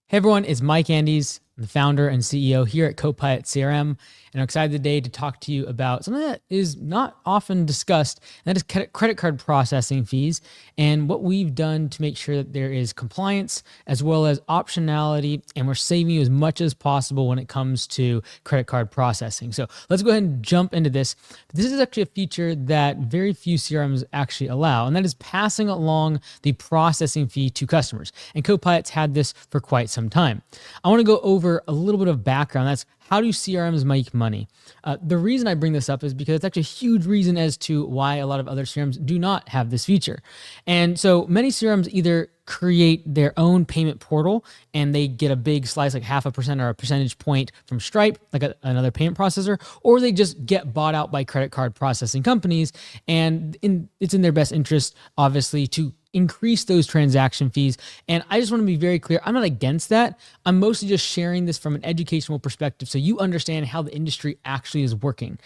Hey everyone, it's Mike Andes. I'm the founder and CEO here at Copilot CRM, and I'm excited today to talk to you about something that is not often discussed, and that is credit card processing fees and what we've done to make sure that there is compliance as well as optionality, and we're saving you as much as possible when it comes to credit card processing. So let's go ahead and jump into this. This is actually a feature that very few CRMs actually allow, and that is passing along the processing fee to customers. And Copilot's had this for quite some time. I want to go over a little bit of background. That's how do CRMs make money? The reason I bring this up is because it's actually a huge reason as to why a lot of other CRMs do not have this feature. And so many CRMs either create their own payment portal and they get a big slice, like 0.5% or a percentage point from Stripe, like another payment processor, or they just get bought out by credit card processing companies. And it's in their best interest, obviously, to increase those transaction fees. And I just want to be very clear, I'm not against that. I'm mostly just sharing this from an educational perspective so you understand how the industry actually is working.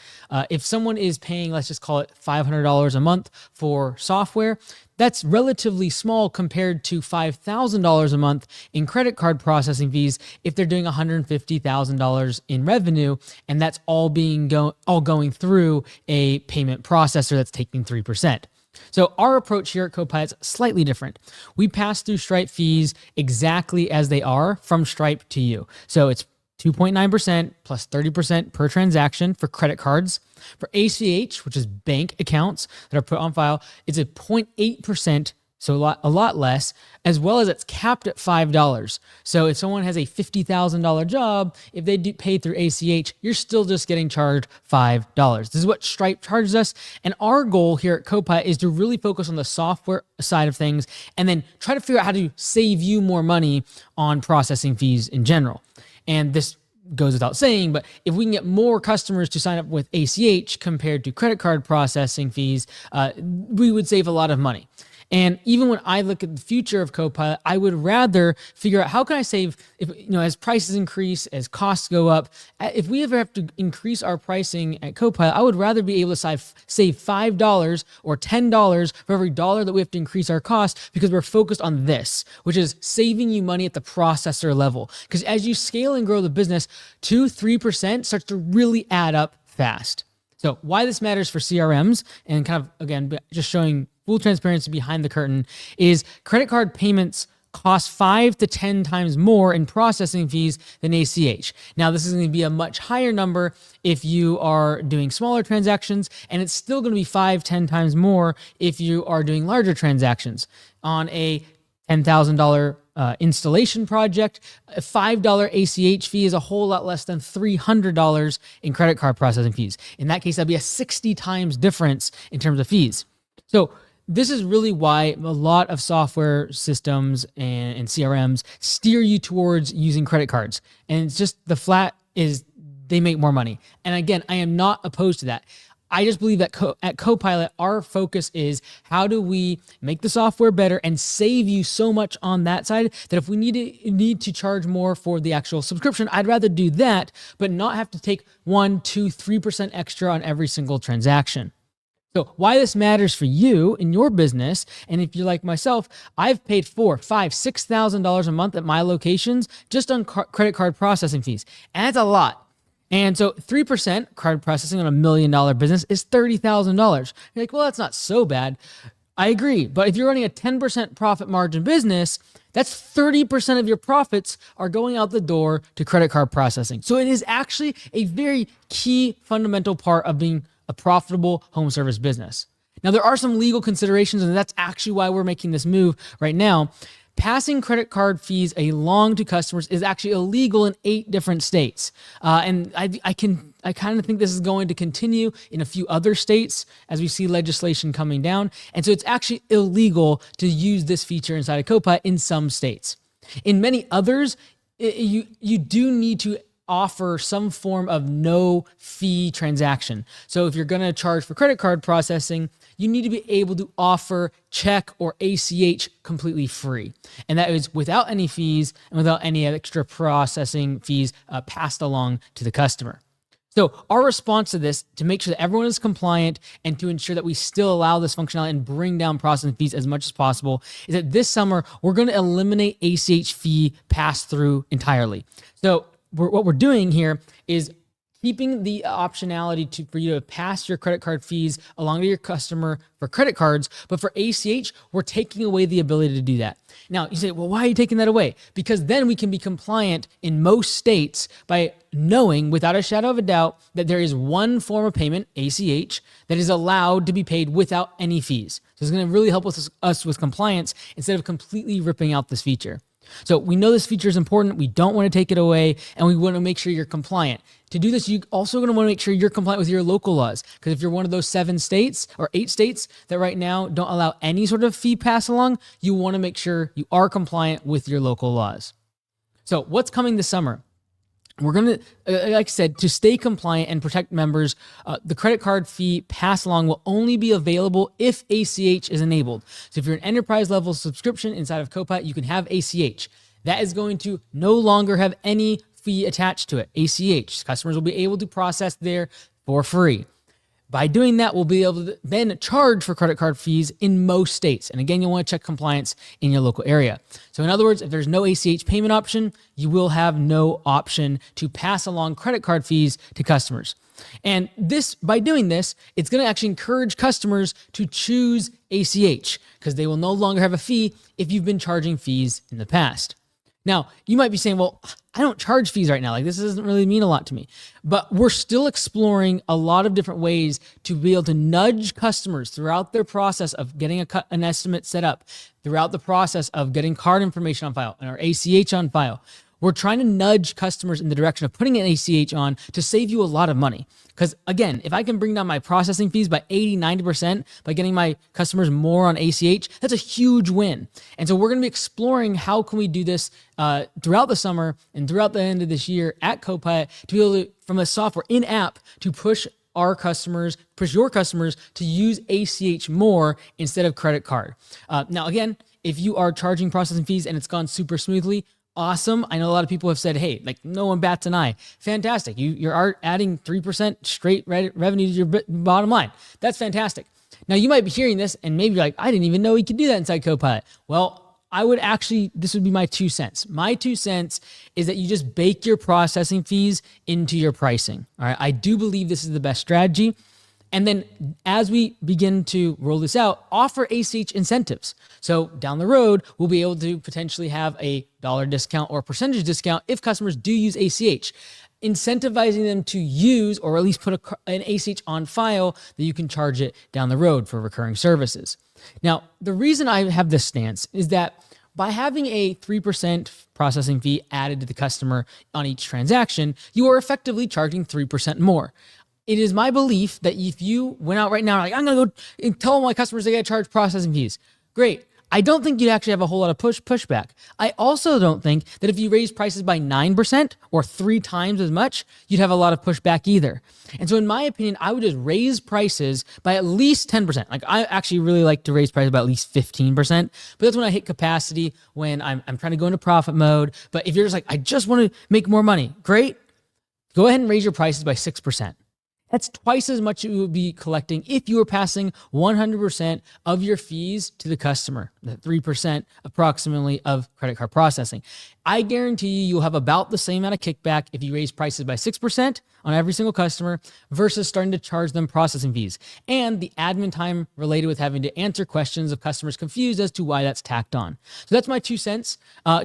If someone is paying, let's just call it $500 a month for software, that's relatively small compared to $5,000 a month in credit card processing fees if they're doing $150,000 in revenue, and that's all going through a payment processor that's taking 3%. So our approach here at Copilot is slightly different. We pass through Stripe fees exactly as they are from Stripe to you. So it's 2.9% plus 30% per transaction for credit cards. For ACH, which is bank accounts that are put on file, it's a 0.8%, so a lot less, as well as it's capped at $5. So if someone has a $50,000 job, if they do pay through ACH, you're still just getting charged $5. This is what Stripe charges us. And our goal here at Copilot is to really focus on the software side of things and then try to figure out how to save you more money on processing fees in general. And this goes without saying, but if we can get more customers to sign up with ACH compared to credit card processing fees, we would save a lot of money. And even when I look at the future of Copilot, I would rather figure out how can I save, as prices increase, as costs go up. If we ever have to increase our pricing at Copilot, I would rather be able to save $5 or $10 for every dollar that we have to increase our cost, because we're focused on this, which is saving you money at the processor level. Because as you scale and grow the business, 2-3% starts to really add up fast. So why this matters for CRMs, and kind of, again, just showing full transparency behind the curtain, is credit card payments cost 5 to 10 times more in processing fees than ACH. Now, this is going to be a much higher number if you are doing smaller transactions, and it's still going to be 5-10 times more if you are doing larger transactions. On a $10,000 installation project, a $5 ACH fee is a whole lot less than $300 in credit card processing fees. In that case, that'd be a 60 times difference in terms of fees. So this is really why a lot of software systems and CRMs steer you towards using credit cards. And it's just the flat is they make more money. And again, I am not opposed to that. I just believe that at Copilot, our focus is how do we make the software better and save you so much on that side that if we need to charge more for the actual subscription, I'd rather do that, but not have to take 1%, 2%, 3% extra on every single transaction. So why this matters for you in your business, and if you're like myself, I've paid $4,000, $5,000, $6,000 a month at my locations just on credit card processing fees, and that's a lot. And so 3% card processing on $1 million business is $30,000. You're like, well, that's not so bad. I agree, but if you're running a 10% profit margin business, that's 30% of your profits are going out the door to credit card processing. So it is actually a very key fundamental part of being a profitable home service business. Now, there are some legal considerations, and that's actually why we're making this move right now. Passing credit card fees along to customers is actually illegal in 8 different states. And I kind of think this is going to continue in a few other states as we see legislation coming down. And so it's actually illegal to use this feature inside of Copilot in some states. In many others, you do need to offer some form of no fee transaction. So if you're going to charge for credit card processing, you need to be able to offer check or ACH completely free. And that is without any fees and without any extra processing fees passed along to the customer. So our response to this, to make sure that everyone is compliant and to ensure that we still allow this functionality and bring down processing fees as much as possible, is that this summer, we're going to eliminate ACH fee pass-through entirely. So what we're doing here is keeping the optionality for you to pass your credit card fees along to your customer for credit cards, but for ACH, we're taking away the ability to do that. Now, you say, well, why are you taking that away? Because then we can be compliant in most states by knowing without a shadow of a doubt that there is one form of payment, ACH, that is allowed to be paid without any fees. So it's going to really help us with compliance instead of completely ripping out this feature. So we know this feature is important. We don't want to take it away, and we want to make sure you're compliant. To do this, you also going to want to make sure you're compliant with your local laws, because if you're one of those 7 states or 8 states that right now don't allow any sort of fee pass along, you want to make sure you are compliant with your local laws. So what's coming this summer? We're going to, like I said, to stay compliant and protect members, the credit card fee pass along will only be available if ACH is enabled. So if you're an enterprise level subscription inside of Copilot, you can have ACH. That is going to no longer have any fee attached to it. ACH, customers will be able to process there for free. By doing that, we'll be able to then charge for credit card fees in most states. And again, you'll want to check compliance in your local area. So in other words, if there's no ACH payment option, you will have no option to pass along credit card fees to customers. And this, by doing this, it's going to actually encourage customers to choose ACH because they will no longer have a fee if you've been charging fees in the past. Now, you might be saying, well, I don't charge fees right now. Like, this doesn't really mean a lot to me. But we're still exploring a lot of different ways to be able to nudge customers throughout their process of getting an estimate set up, throughout the process of getting card information on file or ACH on file. We're trying to nudge customers in the direction of putting an ACH on to save you a lot of money. Because again, if I can bring down my processing fees by 80, 90% by getting my customers more on ACH, that's a huge win. And so we're going to be exploring how can we do this throughout the summer and throughout the end of this year at Copilot to be able to, from a software in-app, to push your customers to use ACH more instead of credit card. Now, again, if you are charging processing fees and it's gone super smoothly, awesome. I know a lot of people have said, hey, like no one bats an eye. Fantastic. You're adding 3% straight revenue to your bottom line. That's fantastic. Now you might be hearing this and maybe you're like, I didn't even know we could do that inside Copilot. Well, this would be my 2 cents. My 2 cents is that you just bake your processing fees into your pricing. All right. I do believe this is the best strategy. And then as we begin to roll this out, offer ACH incentives. So down the road, we'll be able to potentially have a dollar discount or percentage discount if customers do use ACH, incentivizing them to use or at least put an ACH on file that you can charge it down the road for recurring services. Now, the reason I have this stance is that by having a 3% processing fee added to the customer on each transaction, you are effectively charging 3% more. It is my belief that if you went out right now, like, I'm going to go and tell all my customers they got to charge processing fees. Great. I don't think you'd actually have a whole lot of pushback. I also don't think that if you raise prices by 9% or 3 times as much, you'd have a lot of pushback either. And so in my opinion, I would just raise prices by at least 10%. Like I actually really like to raise prices by at least 15%, but that's when I hit capacity, when I'm trying to go into profit mode. But if you're just like, I just want to make more money, great. Go ahead and raise your prices by 6%. That's twice as much you would be collecting if you were passing 100% of your fees to the customer, the 3% approximately of credit card processing. I guarantee you'll have about the same amount of kickback if you raise prices by 6% on every single customer versus starting to charge them processing fees. And the admin time related with having to answer questions of customers confused as to why that's tacked on. So that's my 2 cents.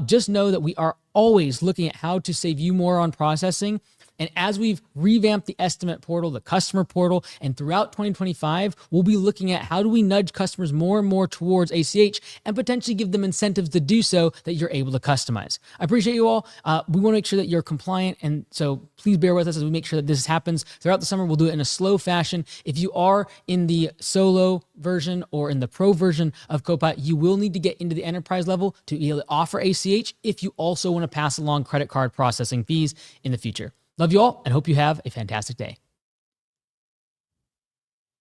Just know that we are always looking at how to save you more on processing. And as we've revamped the estimate portal, the customer portal, and throughout 2025, we'll be looking at how do we nudge customers more and more towards ACH and potentially give them incentives to do so that you're able to customize. I appreciate you all. We want to make sure that you're compliant. And so please bear with us as we make sure that this happens throughout the summer. We'll do it in a slow fashion. If you are in the solo version or in the pro version of Copilot, you will need to get into the enterprise level to be able to offer ACH if you also want to pass along credit card processing fees in the future. Love you all and hope you have a fantastic day.